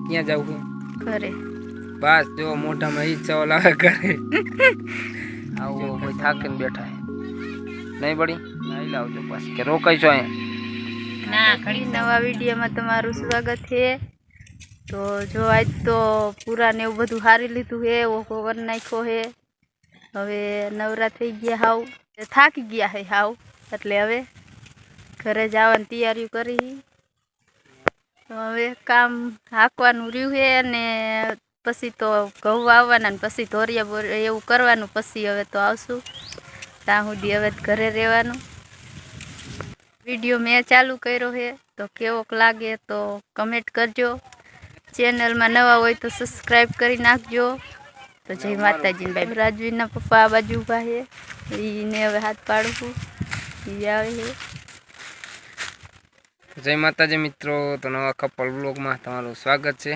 ક્યાં જવું ઘરે બસ જો મોઢામાં ઈ સવાલ આવે ઘરે આવું કોઈ થાકીને બેઠા નહીં પડી નહીં લાવજો પાછી કે રોકાઈશો અહીંયા ના ઘણી નવા વિડીયોમાં તમારું સ્વાગત છે। તો જો આજ તો પૂરા ને એવું બધું હારી લીધું છે, ઓકો કરી નાખ્યો છે। હવે નવરા થઈ ગયા, હાવ થાકી ગયા છે હાવ, એટલે હવે ઘરે જવાની તૈયારીઓ કરી। તો હવે કામ હાંકવાનું રહ્યું છે અને પછી તો ઘઉં વાવવાના ને પછી ધોરિયા એવું કરવાનું, પછી હવે તો આવશું ત્યાં સુધી હવે ઘરે રહેવાનું। વિડીયો મેં ચાલુ કર્યો છે તો કેવોક લાગે તો કમેન્ટ કરજો, ચેનલમાં નવા હોય તો સબસ્ક્રાઈબ કરી નાખજો। તો જય માતાજી ભાઈ, રાજવીના પપ્પા આ બાજુ ઊભા છે, એને હવે હાથ પાડું એ આવે છે। જય માતાજી મિત્રો, તો નવા કપલ બ્લોગમાં તમારું સ્વાગત છે।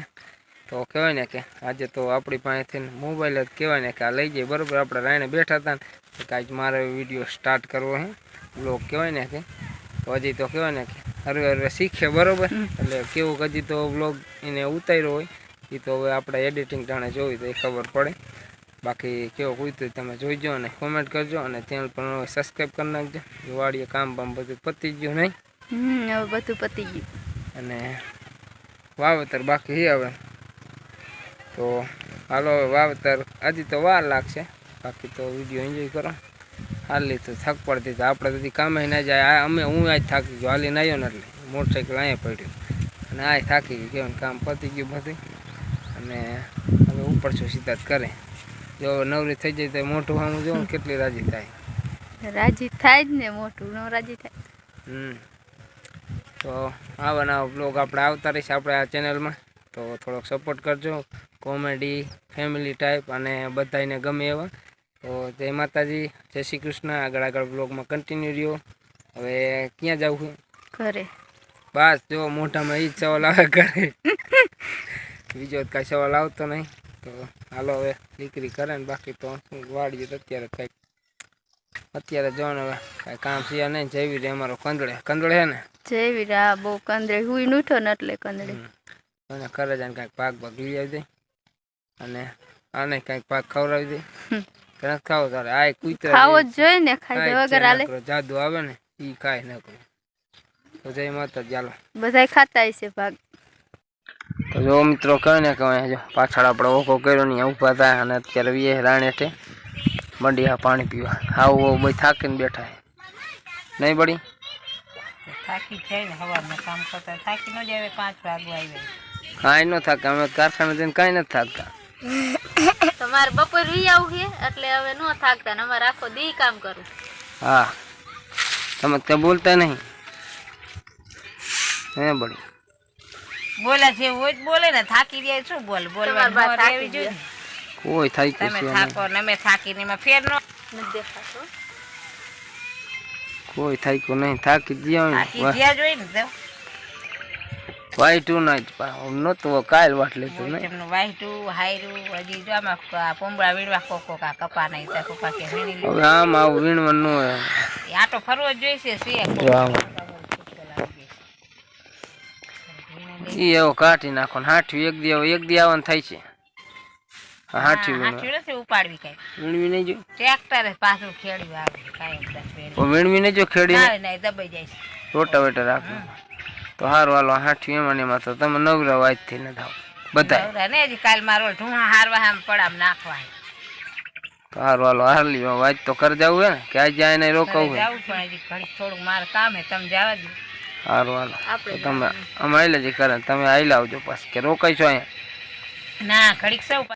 તો કહેવાય ને કે આજે તો આપણી પાસેથી મોબાઈલ જ કહેવાય ને કે આ લઈ જાય બરાબર, આપણે રાયણે બેઠા હતા ને કે આજ મારે વિડીયો સ્ટાર્ટ કરવો છે, બ્લોગ કહેવાય ને કે તો હજી તો કહેવાય ને કે હરવે હરવે શીખે બરાબર, એટલે કેવું હજી તો બ્લોગ એને ઉતાર્યો હોય એ તો હવે આપણે એડિટિંગ ટાણે જોઈ તો એ ખબર પડે। બાકી કેવો કૂતરું તમે જોઈજો અને કોમેન્ટ કરજો અને ચેનલ પર સબસ્ક્રાઈબ કરી નાખજો। વાડીએ કામ બામ બધું પતી ગયું નહીં? હવે બધું પતી ગયું અને વાવેતર બાકી છે હવે, તો હાલો હવે વાવેતર હજી તો વાર લાગશે, બાકી તો વિડીયો એન્જોય કરો। હાલી તો થક પડતી તો આપણે બધી કામે ના જાય, હું આજ થાકી ગયો હાલીને આવ્યો ને એટલે મોટરસાઇકલ અહીંયા પડ્યું અને આ થાકી ગયું, કેવું કામ પતી ગયું બધું અને હવે ઉપર છું સીધા જ કરે। જો નવરી થઈ જાય તો મોટું સામું જોઉં કેટલી રાજી થાય, રાજી થાય જ ને, મોટું ન રાજી થાય। તો આવા નવા બ્લોગ આપણે આવતા રહીશ આપણે આ ચેનલમાં, તો થોડોક સપોર્ટ કરજો, કોમેડી ફેમિલી ટાઈપ અને બધાને ગમે એવા। તો જય માતાજી, જય શ્રી કૃષ્ણ। આગળ બ્લોગમાં કન્ટિન્યુ રહ્યો। હવે ક્યાં જવું ઘરે બસ જો મોઢામાં ઈ જ સવાલ આવે ઘરે બીજો કાંઈ સવાલ આવતો નહીં। તો હાલો હવે દીકરી કરે ને, બાકી તો વાડીએ તો અત્યારે જો ને હવે કાંઈ કામ છે નહીં। જેવી રે અમારો કંદડે છે ને, જેવી રે આ બહુ કંદડે હુઈ નૂઠો ને એટલે કંદડે અને ઘરે જઈને કાંઈક પાક લઈ આવી દે અને આને કાંઈક પાક ખવડાવી દે। તરત ખાવો તારે આ કૂતરા ખાવો જ જોઈએ ને, ખાઈ વગર હાલે? જાદુ આવે ને એ ખાય ન કરે। તો જય માતાજી, ચાલો બધા ખાતા હશે ભાગ। તો જો મિત્રો કહે ને કે જો પાછળ આપણે ઓકો કર્યો ને ઊભા થાય અને અત્યારે વીએ રાણેઠે મંડી પાણી પીવા, આવું બધી થાકીને બેઠા નહીં બળી થાકી જાય ને, સવારમાં કામ કરતા થાકી ન જાય, 5 વાગે આવી કાંઈ ન થાકે, અમે કારખાને જઈને કાંઈ નથી થાકતા। તમારે બપોર વી આવું છે એટલે હવે ન થાકતા ને, અમારે આખો દી કામ કરું। હા તમે ત્યાં બોલતા નહીં હે બળી? બોલા છે હોય બોલે ને, થાકી જાય શું બોલ બોલવા રહેવી જોઈએ। કોઈ થાય કે તમે થાકો ને અમે થાકીને એમાં ફેર ન દેખાતો, કોઈ થાય કે નહીં, થાકી ગયા જોઈ ને તો વાઈટું નાઈટ નતું કાલ વાટ લેતું નહીં, એમનું વાઈટું હાયરું હજી જો આમાં પોંબળા વીણવા કોકો કા કપા નહીં તો કપા કે વીણી લે। હવે આમ આવું વીણવાનું ન હોય, આટો ફરવો જ જોઈશે ઈ એવો કાઢી નાખો ને હાઠવી એક દી આવવાનું થાય છે। હાઠવી નથી ઉપાડવી કઈ, વીણવી નહીં જો ટ્રેક્ટર પાછું ખેડ્યું આવે કાંઈ વીણવી નહીં જો ખેડી નહીં દબાઈ જાય છે, રોટાવેટર રાખવું તો સારું। હાલો હાઠવી એમાં તો તમે નવરા વાજથી ન થાવ બધા ને, હજી કાલ મારો ઢૂંહા હારવા આમ પડામ નાખવા તો સારું। હાલો હારલી વાજ તો કરી જવું હે ને કે આજે આને રોકાવું હે? જવું પણ હજી ઘડી થોડુંક મારે કામ હે, તમે જવા દો। સારું હાલો તમે અમે આઈલે જ કરે, તમે આઈ આવજો પાછી કે રોકાઈશો અહીંયા? ના ઘડીક સૌ